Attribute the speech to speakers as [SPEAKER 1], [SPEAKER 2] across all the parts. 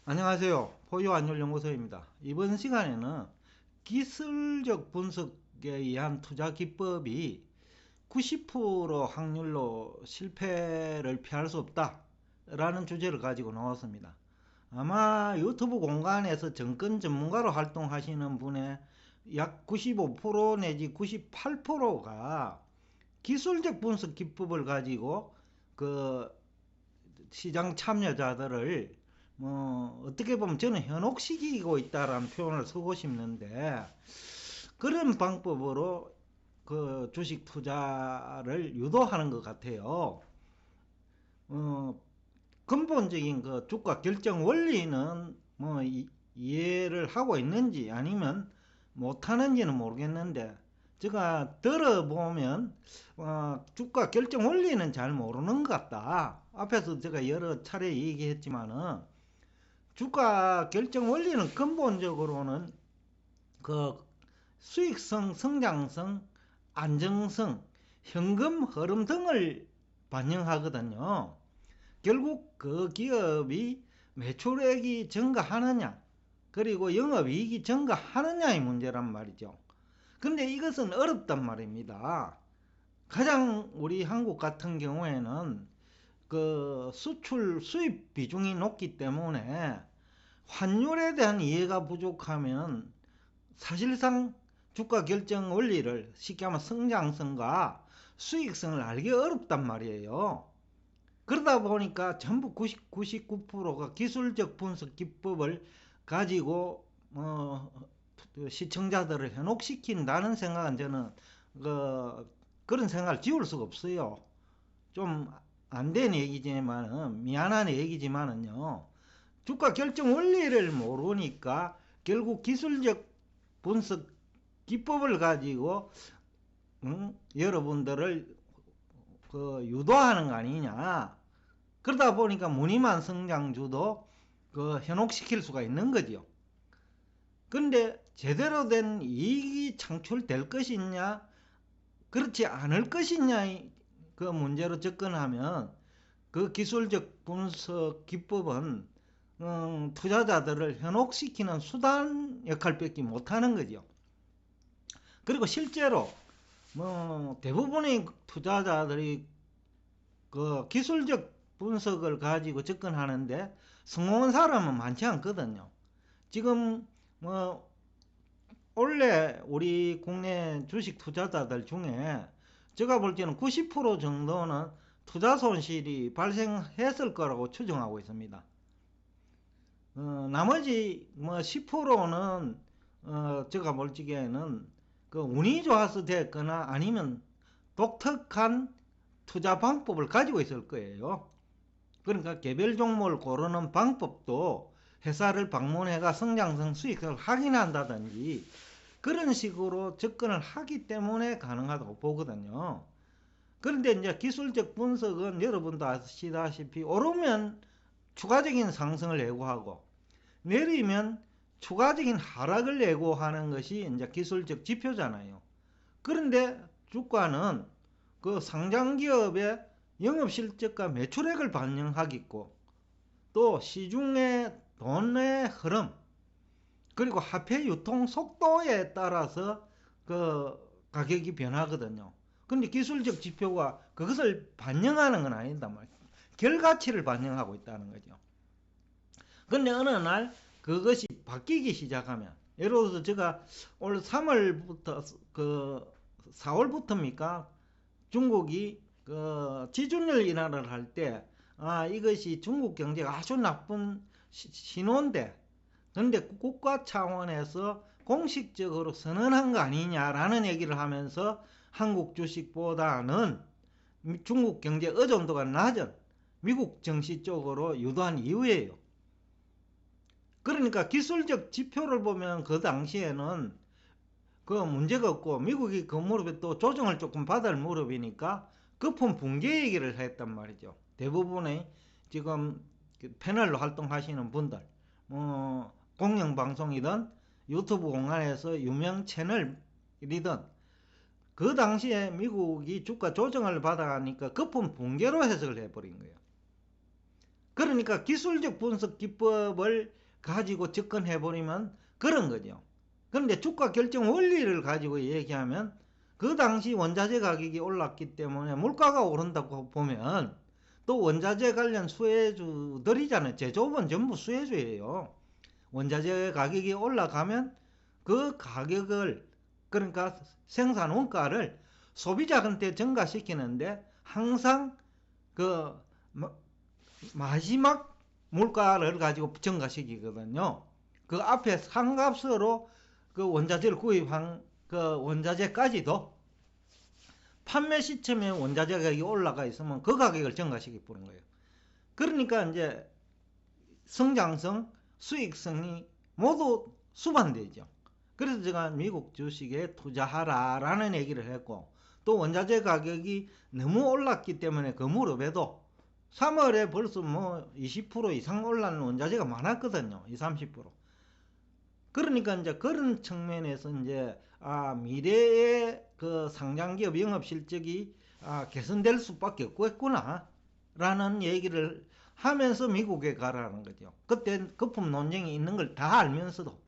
[SPEAKER 1] 안녕하세요. 포유환율연구소입니다. 이번 시간에는 기술적 분석에 의한 투자 기법이 90% 확률로 실패를 피할 수 없다 라는 주제를 가지고 나왔습니다. 아마 유튜브 공간에서 정권 전문가로 활동하시는 분의 약 95% 내지 98%가 기술적 분석 기법을 가지고 그 시장 참여자들을 어떻게 보면 저는 현혹시키고 있다라는 표현을 쓰고 싶는데, 그런 방법으로 그 주식 투자를 유도하는 것 같아요. 어, 근본적인 그 주가 결정 원리는 이해를 하고 있는지 아니면 못하는지는 모르겠는데, 제가 들어보면 주가 결정 원리는 잘 모르는 것 같다. 앞에서 제가 여러 차례 얘기했지만은 주가 결정 원리는 근본적으로는 그 수익성, 성장성, 안정성, 현금 흐름 등을 반영하거든요. 결국 그 기업이 매출액이 증가하느냐, 그리고 영업이익이 증가하느냐의 문제란 말이죠. 근데 이것은 어렵단 말입니다. 가장 우리 한국 같은 경우에는 그 수출 수입 비중이 높기 때문에 환율에 대한 이해가 부족하면 사실상 주가 결정 원리를, 쉽게 하면 성장성과 수익성을 알기 어렵단 말이에요. 그러다 보니까 전부 99%가 기술적 분석 기법을 가지고 시청자들을 현혹시킨다는 생각은 저는 그런 생각을 지울 수가 없어요. 좀 안 된 얘기지만은, 미안한 얘기지만은요, 주가 결정 원리를 모르니까 결국 기술적 분석 기법을 가지고 여러분들을 유도하는 거 아니냐. 그러다 보니까 무늬만 성장주도 현혹시킬 수가 있는 거죠. 그런데 제대로 된 이익이 창출될 것이냐, 그렇지 않을 것이냐의 그 문제로 접근하면, 그 기술적 분석 기법은 투자자들을 현혹시키는 수단 역할밖에 못하는 거죠. 그리고 실제로 대부분의 투자자들이 그 기술적 분석을 가지고 접근하는데 성공한 사람은 많지 않거든요. 지금 원래 우리 국내 주식 투자자들 중에 제가 볼 때는 90% 정도는 투자 손실이 발생했을 거라고 추정하고 있습니다. 나머지 10%는 제가 볼 적에는 그 운이 좋아서 됐거나 아니면 독특한 투자 방법을 가지고 있을 거예요. 그러니까 개별 종목을 고르는 방법도 회사를 방문해가 성장성 수익을 확인한다든지 그런 식으로 접근을 하기 때문에 가능하다고 보거든요. 그런데 이제 기술적 분석은 여러분도 아시다시피 오르면 추가적인 상승을 예고하고 내리면 추가적인 하락을 예고하는 것이 이제 기술적 지표잖아요. 그런데 주가는 그 상장 기업의 영업 실적과 매출액을 반영하겠고, 또 시중의 돈의 흐름, 그리고 화폐 유통 속도에 따라서 그 가격이 변하거든요. 근데 기술적 지표가 그것을 반영하는 건 아니다 말이에요. 결과치를 반영하고 있다는 거죠. 근데 어느 날 그것이 바뀌기 시작하면, 예를 들어서 제가 올 3월부터 4월부터입니까? 중국이 그 지준율 인하를 할 때, 이것이 중국 경제가 아주 나쁜 신호인데, 근데 국가 차원에서 공식적으로 선언한 거 아니냐라는 얘기를 하면서 한국 주식보다는 중국 경제 의존도가 낮은 미국 증시 쪽으로 유도한 이유예요. 그러니까 기술적 지표를 보면 그 당시에는 그 문제가 없고, 미국이 그 무릎에 또 조정을 조금 받을 무릎이니까 거품 붕괴 얘기를 했단 말이죠. 대부분의 지금 패널로 활동하시는 분들, 공영방송이든 유튜브 공간에서 유명 채널이든 그 당시에 미국이 주가 조정을 받아가니까 거품 붕괴로 해석을 해버린 거예요. 그러니까 기술적 분석 기법을 가지고 접근해버리면 그런 거죠. 그런데 주가 결정 원리를 가지고 얘기하면 그 당시 원자재 가격이 올랐기 때문에 물가가 오른다고 보면 또 원자재 관련 수혜주들이잖아요. 제조업은 전부 수혜주예요. 원자재 가격이 올라가면 그 가격을, 그러니까 생산 원가를 소비자한테 증가시키는데 항상 그 마지막 물가를 가지고 증가시키거든요. 그 앞에 상값으로 그 원자재를 구입한 그 원자재까지도 판매 시점에 원자재 가격이 올라가 있으면 그 가격을 증가시켜 보는 거예요. 그러니까 이제 성장성, 수익성이 모두 수반되죠. 그래서 제가 미국 주식에 투자하라라는 얘기를 했고, 또 원자재 가격이 너무 올랐기 때문에 그 무렵에도 3월에 벌써 뭐 20% 이상 올라는 원자재가 많았거든요. 20, 30%. 그러니까 이제 그런 측면에서 이제 미래의 그 상장기업 영업 실적이 개선될 수밖에 없겠구나 라는 얘기를 하면서 미국에 가라는 거죠. 그때 거품 논쟁이 있는 걸 다 알면서도.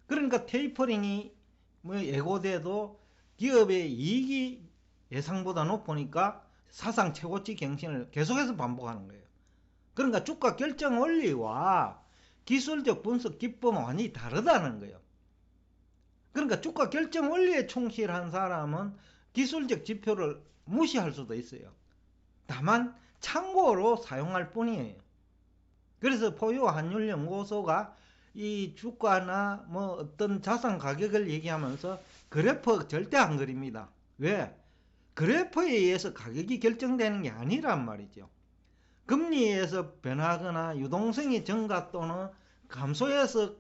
[SPEAKER 1] 그러니까 테이퍼링이 뭐 예고돼도 기업의 이익이 예상보다 높으니까 사상 최고치 갱신을 계속해서 반복하는 거예요. 그러니까 주가 결정 원리와 기술적 분석 기법은 완전히 다르다는 거예요. 그러니까 주가 결정 원리에 충실한 사람은 기술적 지표를 무시할 수도 있어요. 다만 참고로 사용할 뿐이에요. 그래서 포유 환율연구소가 이 주가나 뭐 어떤 자산 가격을 얘기하면서 그래프 절대 안 그립니다. 왜? 그래프에 의해서 가격이 결정되는 게 아니란 말이죠. 금리에서 변하거나 유동성이 증가 또는 감소해서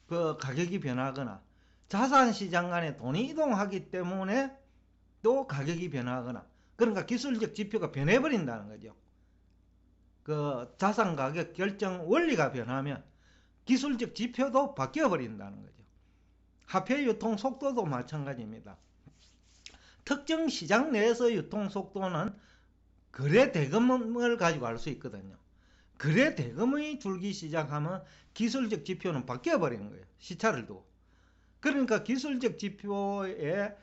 [SPEAKER 1] 그 가격이 변하거나 자산시장 간에 돈이 이동하기 때문에 또 가격이 변하거나, 그러니까 기술적 지표가 변해버린다는 거죠. 그 자산 가격 결정 원리가 변하면 기술적 지표도 바뀌어버린다는 거죠. 화폐 유통 속도도 마찬가지입니다. 특정 시장 내에서 유통 속도는 거래 대금을 가지고 알 수 있거든요. 거래 대금이 줄기 시작하면 기술적 지표는 바뀌어버리는 거예요. 시차를 두고. 그러니까 기술적 지표에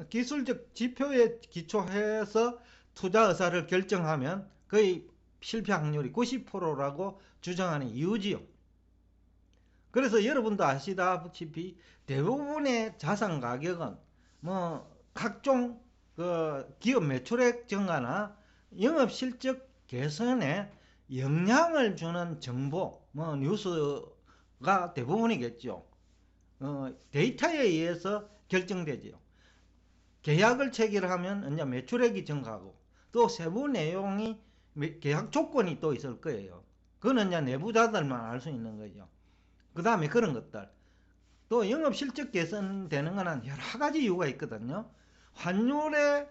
[SPEAKER 1] 기술적 지표에 기초해서 투자 의사를 결정하면 거의 실패 확률이 90%라고 주장하는 이유지요. 그래서 여러분도 아시다시피 대부분의 자산 가격은 뭐 각종 그 기업 매출액 증가나 영업 실적 개선에 영향을 주는 정보, 뭐 뉴스가 대부분이겠죠. 데이터에 의해서 결정되지요. 계약을 체결하면 이제 매출액이 증가하고 또 세부 내용이 계약 조건이 또 있을 거예요. 그거는 이제 내부자들만 알 수 있는 거죠. 그 다음에 그런 것들. 또 영업 실적 개선되는 거는 여러 가지 이유가 있거든요. 환율의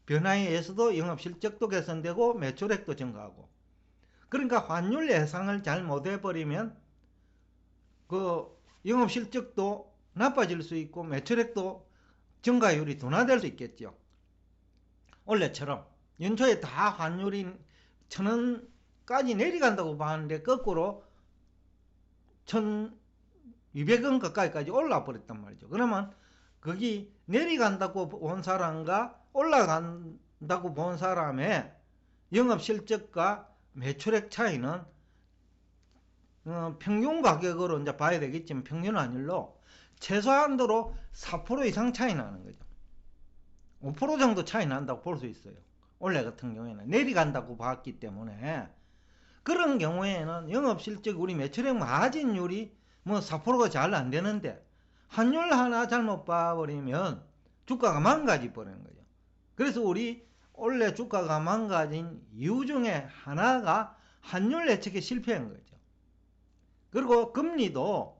[SPEAKER 1] 변화에 의해서도 영업 실적도 개선되고 매출액도 증가하고. 그러니까 환율 예상을 잘 못해버리면 그 영업 실적도 나빠질 수 있고 매출액도 증가율이 둔화될 수 있겠죠. 원래처럼 연초에 다 환율이 1,000원까지 내려간다고 봤는데 거꾸로 1,200원 가까이까지 올라 버렸단 말이죠. 그러면 거기 내려간다고 본 사람과 올라간다고 본 사람의 영업 실적과 매출액 차이는 평균 가격으로 이제 봐야 되겠지만 평균 환율로 최소한도로 4% 이상 차이 나는 거죠. 5% 정도 차이 난다고 볼 수 있어요. 올해 같은 경우에는 내려간다고 봤기 때문에. 그런 경우에는 영업실적 우리 매출액 마진율이 뭐 4%가 잘 안 되는데 환율 하나 잘못 봐버리면 주가가 망가져 버리는 거죠. 그래서 우리 원래 주가가 망가진 이유 중에 하나가 환율 예측에 실패한 거죠. 그리고 금리도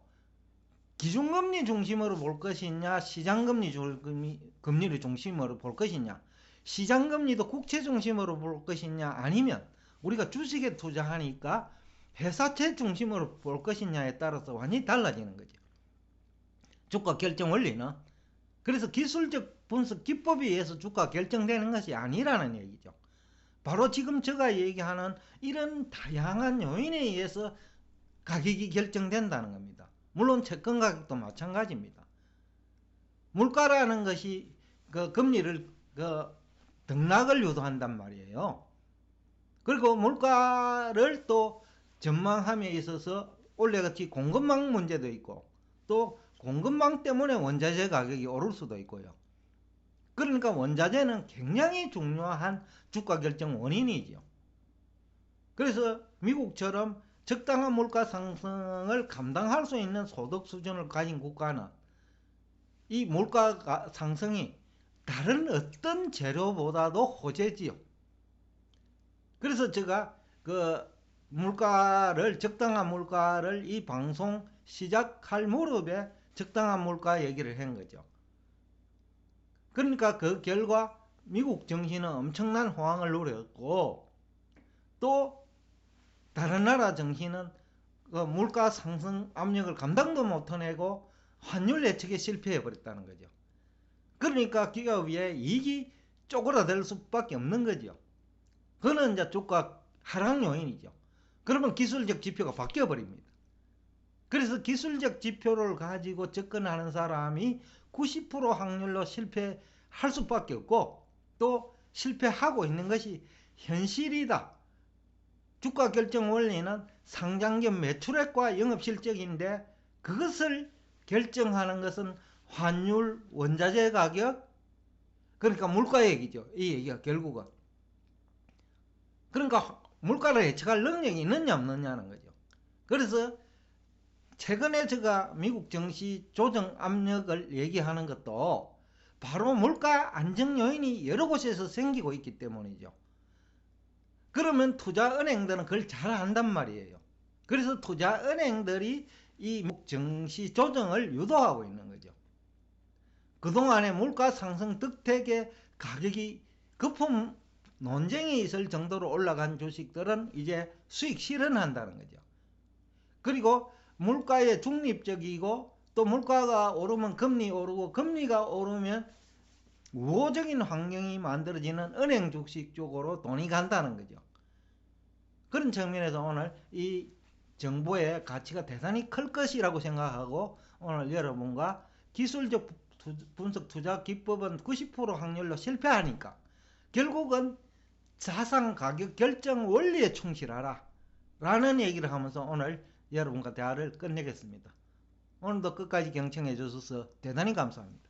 [SPEAKER 1] 기준금리 중심으로 볼 것이냐, 시장금리를 중심으로 볼 것이냐, 시장금리도 국채 중심으로 볼 것이냐, 아니면 우리가 주식에 투자하니까 회사채 중심으로 볼 것이냐에 따라서 완전히 달라지는 거죠. 주가 결정 원리는. 그래서 기술적 분석 기법에 의해서 주가 결정되는 것이 아니라는 얘기죠. 바로 지금 제가 얘기하는 이런 다양한 요인에 의해서 가격이 결정된다는 겁니다. 물론 채권 가격도 마찬가지입니다. 물가라는 것이 그 금리를 등락을 유도한단 말이에요. 그리고 물가를 또 전망함에 있어서 올해같이 공급망 문제도 있고, 또 공급망 때문에 원자재 가격이 오를 수도 있고요. 그러니까 원자재는 굉장히 중요한 주가 결정 원인이죠. 그래서 미국처럼 적당한 물가 상승을 감당할 수 있는 소득 수준을 가진 국가는 이 물가 상승이 다른 어떤 재료보다도 호재지요. 그래서 제가 적당한 물가를 이 방송 시작할 무렵에 적당한 물가 얘기를 한 거죠. 그러니까 그 결과 미국 증시는 엄청난 호황을 누렸고, 또 다른 나라 증시는 물가 상승 압력을 감당도 못해내고 환율 예측에 실패해 버렸다는 거죠. 그러니까 기업의 이익이 쪼그라들 수밖에 없는 거죠. 그거는 이제 주가 하락 요인이죠. 그러면 기술적 지표가 바뀌어 버립니다. 그래서 기술적 지표를 가지고 접근하는 사람이 90% 확률로 실패할 수밖에 없고, 또 실패하고 있는 것이 현실이다. 주가 결정 원리는 상장점 매출액과 영업실적인데, 그것을 결정하는 것은 환율, 원자재 가격, 그러니까 물가 얘기죠. 이 얘기가 결국은. 그러니까 물가를 예측할 능력이 있느냐 없느냐는 거죠. 그래서 최근에 제가 미국 증시 조정 압력을 얘기하는 것도 바로 물가 안정 요인이 여러 곳에서 생기고 있기 때문이죠. 그러면 투자은행들은 그걸 잘 안단 말이에요. 그래서 투자은행들이 이 미국 증시 조정을 유도하고 있는 거죠. 그동안에 물가 상승 덕택에 가격이 거품 논쟁이 있을 정도로 올라간 주식들은 이제 수익 실현한다는 거죠. 그리고 물가에 중립적이고, 또 물가가 오르면 금리 오르고, 금리가 오르면 우호적인 환경이 만들어지는 은행 주식 쪽으로 돈이 간다는 거죠. 그런 측면에서 오늘 이 정보의 가치가 대단히 클 것이라고 생각하고, 오늘 여러분과 기술적 분석 투자 기법은 90% 확률로 실패하니까 결국은 자산 가격 결정 원리에 충실하라 라는 얘기를 하면서 오늘 여러분과 대화를 끝내겠습니다. 오늘도 끝까지 경청해 주셔서 대단히 감사합니다.